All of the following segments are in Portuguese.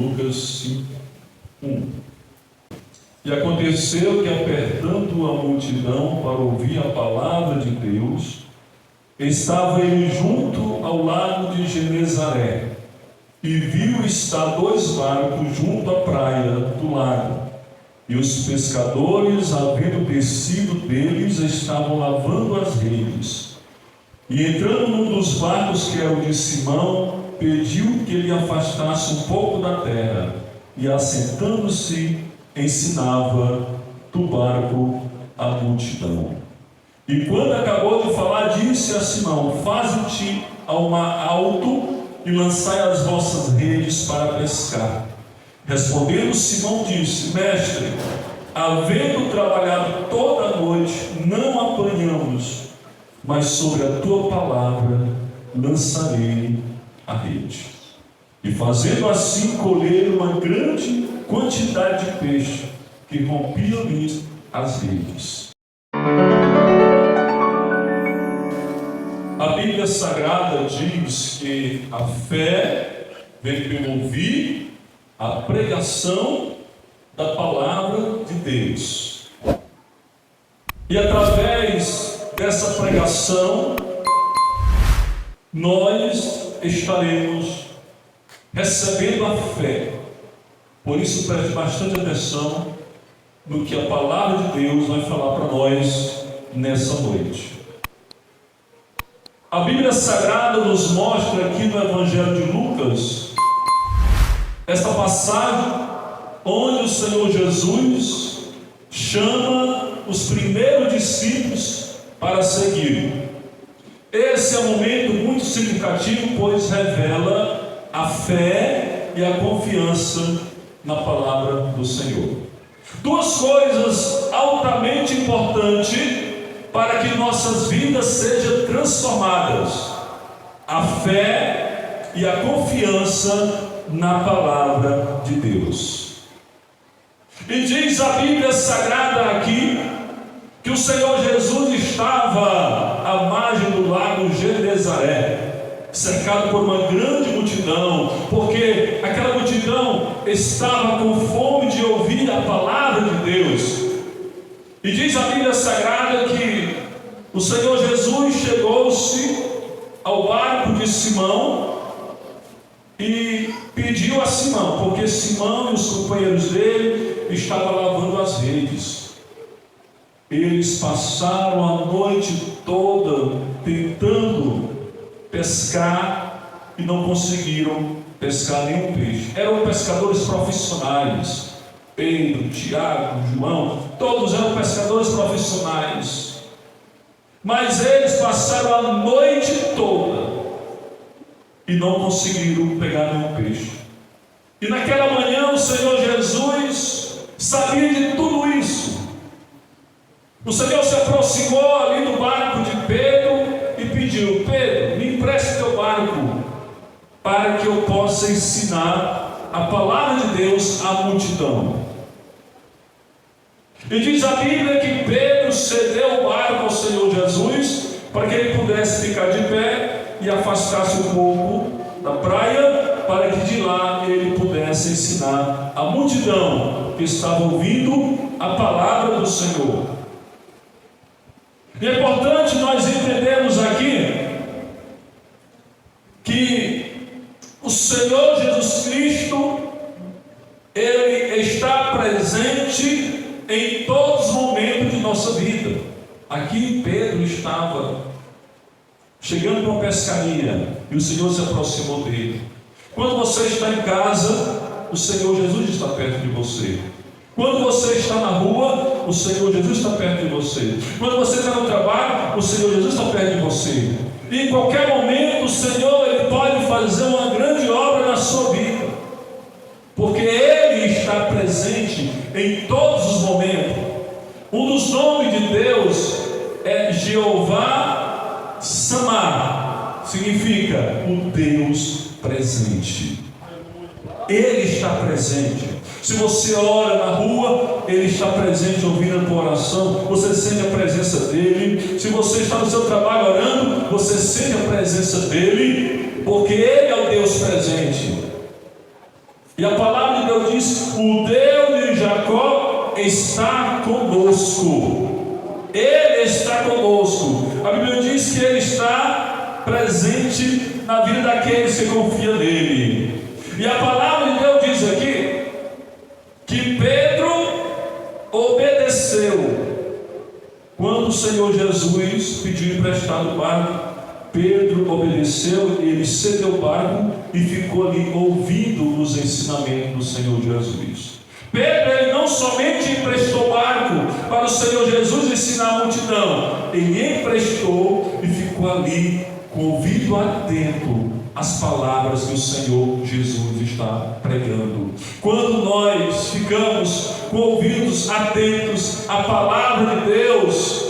Lucas 5, 1. E aconteceu que, apertando a multidão para ouvir a palavra de Deus, estava ele junto ao lago de Genezaré, e viu estar 2 barcos junto à praia do lago, e os pescadores, havendo descido deles, estavam lavando as redes. E entrando num dos barcos, que era o de Simão, pediu que ele afastasse um pouco da terra, e assentando-se, ensinava do barco a multidão. E quando acabou de falar, disse a Simão: faze-te ao mar alto e lançai as vossas redes para pescar. Respondendo Simão, disse: Mestre, havendo trabalhado toda a noite, não apanhamos, mas sobre a tua palavra lançarei a rede. E fazendo assim, colheram uma grande quantidade de peixe, que rompiam-lhes as redes. A Bíblia Sagrada diz que a fé vem pelo ouvir a pregação da palavra de Deus. E através dessa pregação, nós estaremos recebendo a fé. Por isso, preste bastante atenção no que a palavra de Deus vai falar para nós nessa noite. A Bíblia Sagrada nos mostra aqui no Evangelho de Lucas esta passagem onde o Senhor Jesus chama os primeiros discípulos para seguir. Esse é um momento muito significativo, pois revela a fé e a confiança na palavra do Senhor. 2 coisas altamente importantes para que nossas vidas sejam transformadas: a fé e a confiança na palavra de Deus. E diz a Bíblia Sagrada aqui que o Senhor Jesus estava à margem do lago Genezaré, cercado por uma grande multidão, porque aquela multidão estava com fome de ouvir a palavra de Deus. E diz a Bíblia Sagrada que o Senhor Jesus chegou-se ao barco de Simão e pediu a Simão, porque Simão e os companheiros dele estavam lavando as redes. Eles passaram a noite toda tentando pescar e não conseguiram pescar nenhum peixe. Eram pescadores profissionais. Pedro, Tiago, João, todos eram pescadores profissionais. Mas eles passaram a noite toda e não conseguiram pegar nenhum peixe. E naquela manhã o Senhor Jesus sabia de tudo isso. O Senhor se aproximou ali do barco de Pedro e pediu: Pedro, me empreste teu barco para que eu possa ensinar a palavra de Deus à multidão. E diz a Bíblia que Pedro cedeu o barco ao Senhor Jesus para que ele pudesse ficar de pé e afastasse um pouco da praia, para que de lá ele pudesse ensinar a multidão que estava ouvindo a palavra do Senhor. E é importante nós entendermos aqui que o Senhor Jesus Cristo, Ele está presente em todos os momentos de nossa vida. Aqui Pedro estava chegando para uma pescaria e o Senhor se aproximou dele. Quando você está em casa, o Senhor Jesus está perto de você. Quando você está na rua, o Senhor Jesus está perto de você. Quando você está no trabalho, o Senhor Jesus está perto de você. E em qualquer momento o Senhor Ele pode fazer uma grande obra na sua vida, porque Ele está presente em todos os momentos. Um dos nomes de Deus é Jeová Samar, significa o Deus presente. Ele está presente. Se você ora na rua, Ele está presente ouvindo a tua oração, você sente a presença dEle. Se você está no seu trabalho orando, você sente a presença dEle, porque Ele é o Deus presente. E a palavra de Deus diz: o Deus de Jacó está conosco. Ele está conosco. A Bíblia diz que Ele está presente na vida daqueles que confiam nele. E a palavra de Deus diz aqui que Pedro obedeceu. Quando o Senhor Jesus pediu emprestado o barco, Pedro obedeceu, ele cedeu o barco e ficou ali ouvindo os ensinamentos do Senhor Jesus. Pedro, ele não somente emprestou o barco para o Senhor Jesus ensinar a multidão, ele emprestou e ficou ali com o ouvido atento às palavras que o Senhor Jesus está pregando. Quando nós ficamos com ouvidos atentos à palavra de Deus,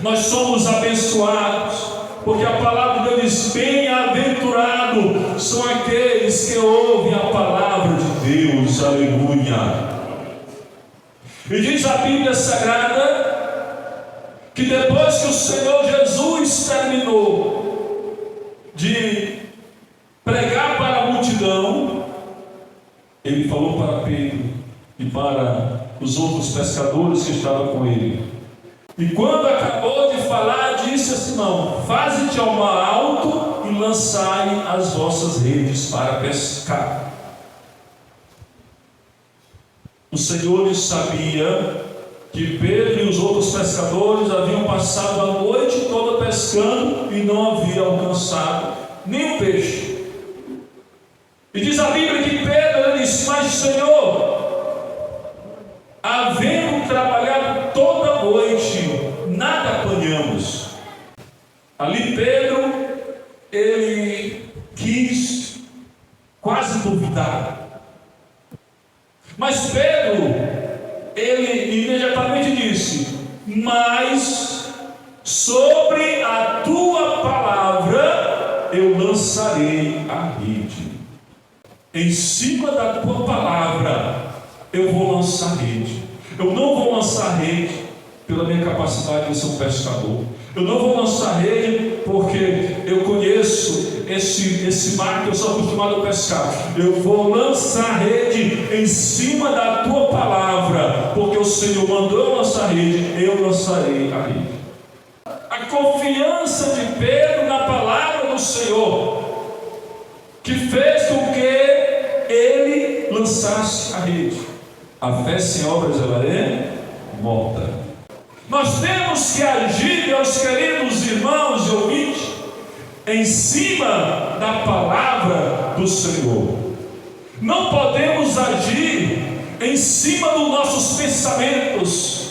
nós somos abençoados. Porque a palavra de Deus diz: bem-aventurados são aqueles que ouvem a palavra de Deus. Aleluia. E diz a Bíblia Sagrada que depois que o Senhor Jesus terminou de pregar para a multidão, Ele falou para Pedro e para os outros pescadores que estavam com ele. E quando acabou de falar, disse a Simão: faze-te ao mar alto e lançai as vossas redes para pescar. O Senhor sabia que Pedro e os outros pescadores haviam passado a noite toda pescando e não haviam alcançado nenhum peixe. E diz a Bíblia que Pedro disse: mas Senhor, havendo trabalhado toda a noite, nada apanhamos. Ali Pedro, ele quis quase duvidar. Mas Pedro, ele imediatamente disse: mas sobre a tua palavra eu lançarei a rede. Em cima da tua palavra eu vou lançar rede. Eu não vou lançar rede pela minha capacidade de ser um pescador. Eu não vou lançar rede porque eu conheço esse mar que eu sou acostumado a pescar. Eu vou lançar rede em cima da tua palavra, porque o Senhor mandou eu lançar rede, eu lançarei a rede. A confiança de Pedro na palavra do Senhor que fez com que ele lançasse a rede. A fé sem obras ela é morta. Nós temos que agir, meus queridos irmãos e ouvintes, em cima da palavra do Senhor. Não podemos agir em cima dos nossos pensamentos.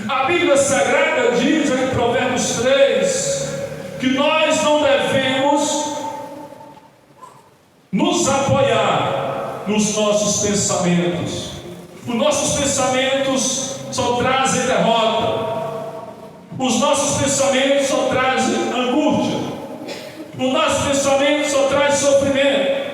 A Bíblia Sagrada diz em Provérbios 3 que nós não devemos nos apoiar nos nossos pensamentos. Os nossos pensamentos só trazem derrota. Os nossos pensamentos só trazem angústia. Os nossos pensamentos só trazem sofrimento.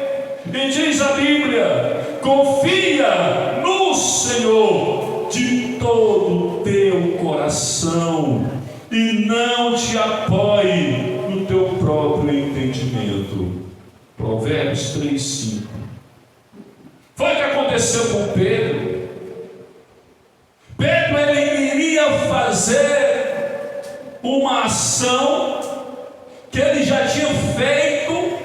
E diz a Bíblia: confia no Senhor de todo o teu coração e não te apoie no teu próprio entendimento. Provérbios 3:5. Foi o que aconteceu com Pedro. Pedro, ele iria fazer uma ação que ele já tinha feito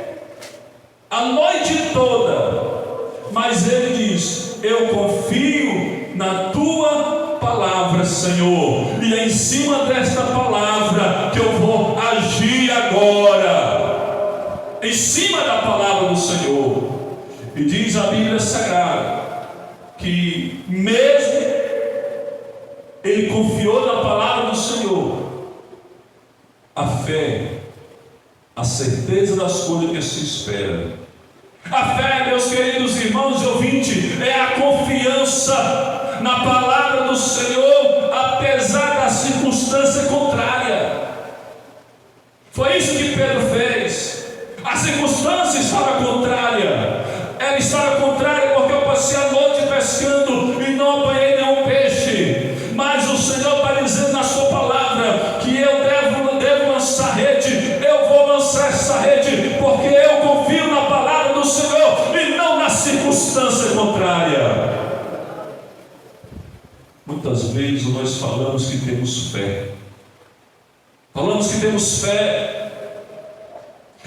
a noite toda, mas ele diz: eu confio na tua palavra, Senhor, e é em cima desta palavra que eu vou agir agora, em cima da palavra do Senhor. E diz a Bíblia Sagrada que mesmo ele confiou na palavra do Senhor, a fé, a certeza das coisas que se espera. A fé, meus queridos irmãos e ouvintes, é a confiança na palavra do Senhor, apesar da circunstância contrária. Foi isso que Pedro fez. A circunstância estava contrária. Ela estava contrária porque eu passei a noite pescando e não apanhei nenhum peixe. Mas o Senhor está dizendo na sua palavra que eu devo lançar rede. Eu vou lançar essa rede porque eu confio na palavra do Senhor e não na circunstância Quantas vezes nós falamos que temos fé? Falamos que temos fé,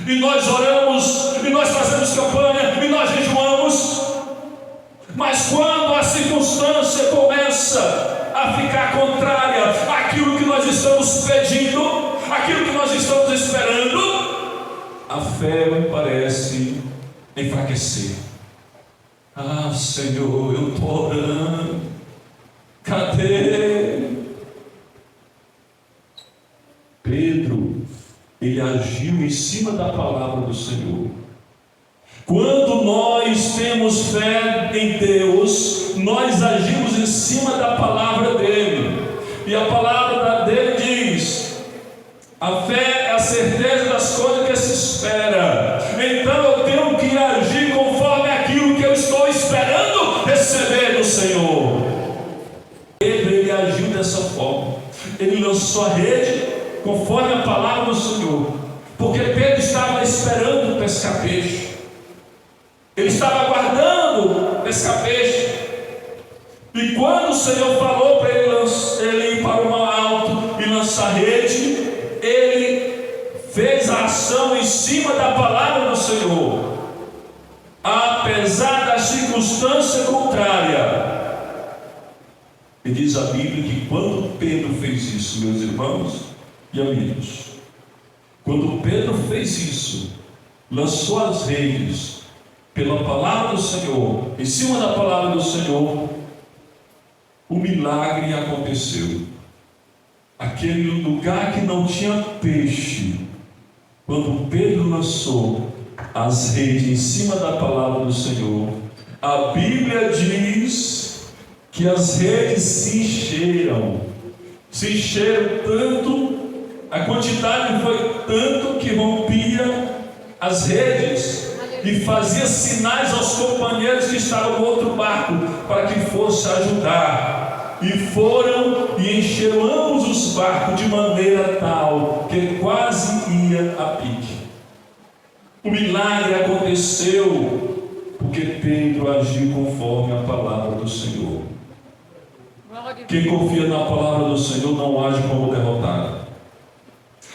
e nós oramos, e nós fazemos campanha, e nós jejuamos, mas quando a circunstância começa a ficar contrária àquilo que nós estamos pedindo, aquilo que nós estamos esperando, a fé parece enfraquecer. Ah, Senhor, eu estou orando, cadê? Pedro, ele agiu em cima da palavra do Senhor. Quando nós temos fé em Deus, nós agimos em cima da palavra dele. E a palavra dele diz: a fé é a certeza das coisas que se espera. Então eu tenho que agir conforme aquilo que eu estou esperando receber do Senhor. Pedro, ele agiu dessa forma. Ele lançou a rede conforme a palavra do Senhor, porque Pedro estava esperando pescar peixe. Ele estava aguardando pescar peixe. E quando o Senhor falou para ele ir para o mar alto e lançar a rede, ele fez a ação em cima da palavra do Senhor, apesar da circunstância contrária. E diz a Bíblia que quando Pedro fez isso, meus irmãos e amigos, quando Pedro fez isso, lançou as redes pela palavra do Senhor, em cima da palavra do Senhor, o milagre aconteceu. Aquele lugar que não tinha peixe, quando Pedro lançou as redes em cima da palavra do Senhor, a Bíblia diz que as redes se encheram tanto, a quantidade foi tanto que rompia as redes e fazia sinais aos companheiros que estavam no outro barco para que fosse ajudar. E foram e encheram ambos os barcos de maneira tal que quase ia a pique. O milagre aconteceu porque Pedro agiu conforme a palavra do Senhor. Quem confia na palavra do Senhor não age como derrotado.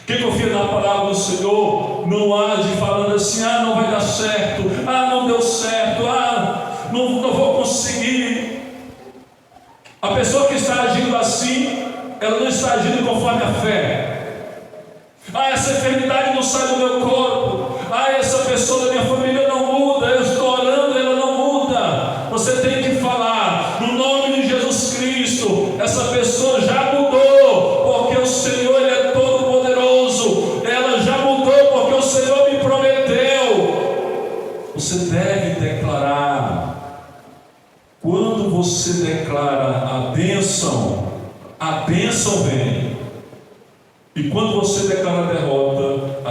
Quem confia na palavra do Senhor não age falando assim: ah, não vai dar certo, ah, não deu certo, ah, não vou conseguir. A pessoa que está agindo assim, ela não está agindo conforme a fé. Ah, essa enfermidade não sai do meu corpo, ah, essa pessoa da minha família não muda, eu estou orando, ela não muda. Você tem que falar no nome de Jesus Cristo: essa pessoa já mudou, porque o Senhor, Ele é todo poderoso. Ela já mudou porque o Senhor me prometeu. Você deve declarar. Quando você declara a bênção vem. E quando você declara a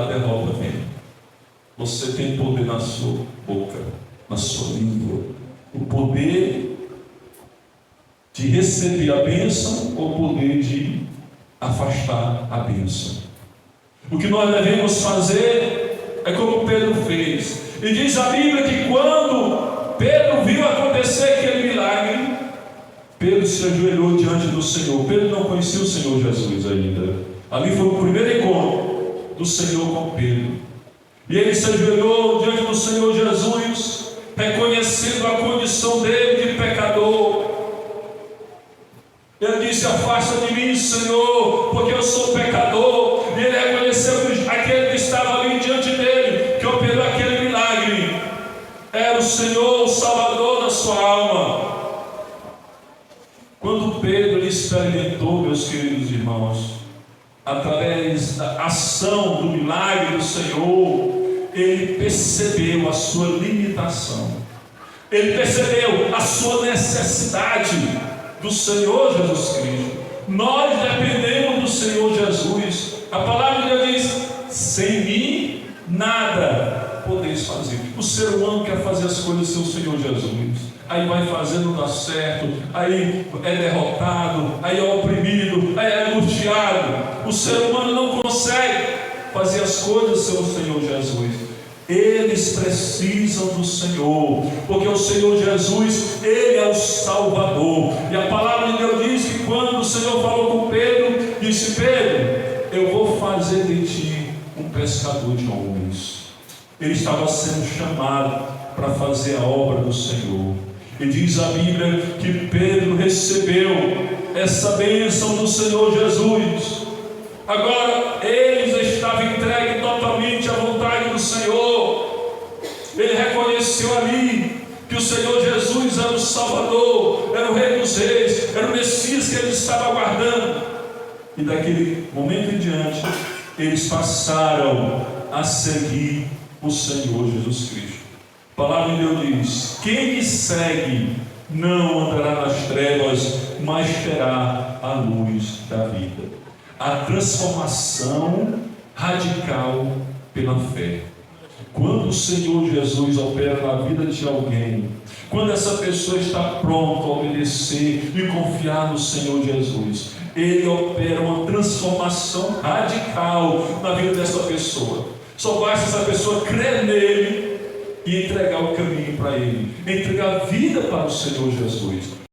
derrota vem. Você tem poder na sua boca, na sua língua, o poder de receber a bênção ou o poder de afastar a bênção. O que nós devemos fazer é como Pedro fez. E diz a Bíblia que quando Pedro viu acontecer aquele milagre, Pedro se ajoelhou diante do Senhor. Pedro não conhecia o Senhor Jesus ainda. Ali foi o primeiro encontro do Senhor com Pedro. E ele se ajoelhou diante do Senhor Jesus, reconhecendo a condição dele de pecador. Ele disse: afasta de mim, Senhor, porque eu sou pecador. E ele reconheceu que aquele que estava ali diante dele, que operou aquele milagre, era o Senhor, o Salvador da sua alma. Quando Pedro ele experimentou, meus queridos irmãos, através da ação do milagre do Senhor, ele percebeu a sua limitação, ele percebeu a sua necessidade do Senhor Jesus Cristo. Nós dependemos do Senhor Jesus. A palavra de Deus diz: sem mim nada podeis fazer. O ser humano quer fazer as coisas sem o Senhor Jesus. Aí vai fazendo, não dá certo, aí é derrotado, aí é oprimido, aí é angustiado. O ser humano não consegue fazer as coisas sem o Senhor Jesus. Eles precisam do Senhor, porque o Senhor Jesus, Ele é o Salvador. E a palavra de Deus diz que o Senhor falou com Pedro, disse: Pedro, eu vou fazer de ti um pescador de homens. Ele estava sendo chamado para fazer a obra do Senhor. E diz a Bíblia que Pedro recebeu essa bênção do Senhor Jesus. Agora ele estava entregue totalmente à vontade do Senhor. Ele reconheceu ali que o Senhor Jesus era o Salvador, era o Rei dos Reis, era o Messias que ele estava aguardando. E daquele momento em diante, eles passaram a seguir o Senhor Jesus Cristo. A palavra de Deus diz: quem me segue não andará nas trevas, mas terá a luz da vida. A transformação radical pela fé. Quando o Senhor Jesus opera na vida de alguém, quando essa pessoa está pronta a obedecer e confiar no Senhor Jesus, Ele opera uma transformação radical na vida dessa pessoa. Só basta essa pessoa crer nele e entregar o caminho para Ele, entregar a vida para o Senhor Jesus.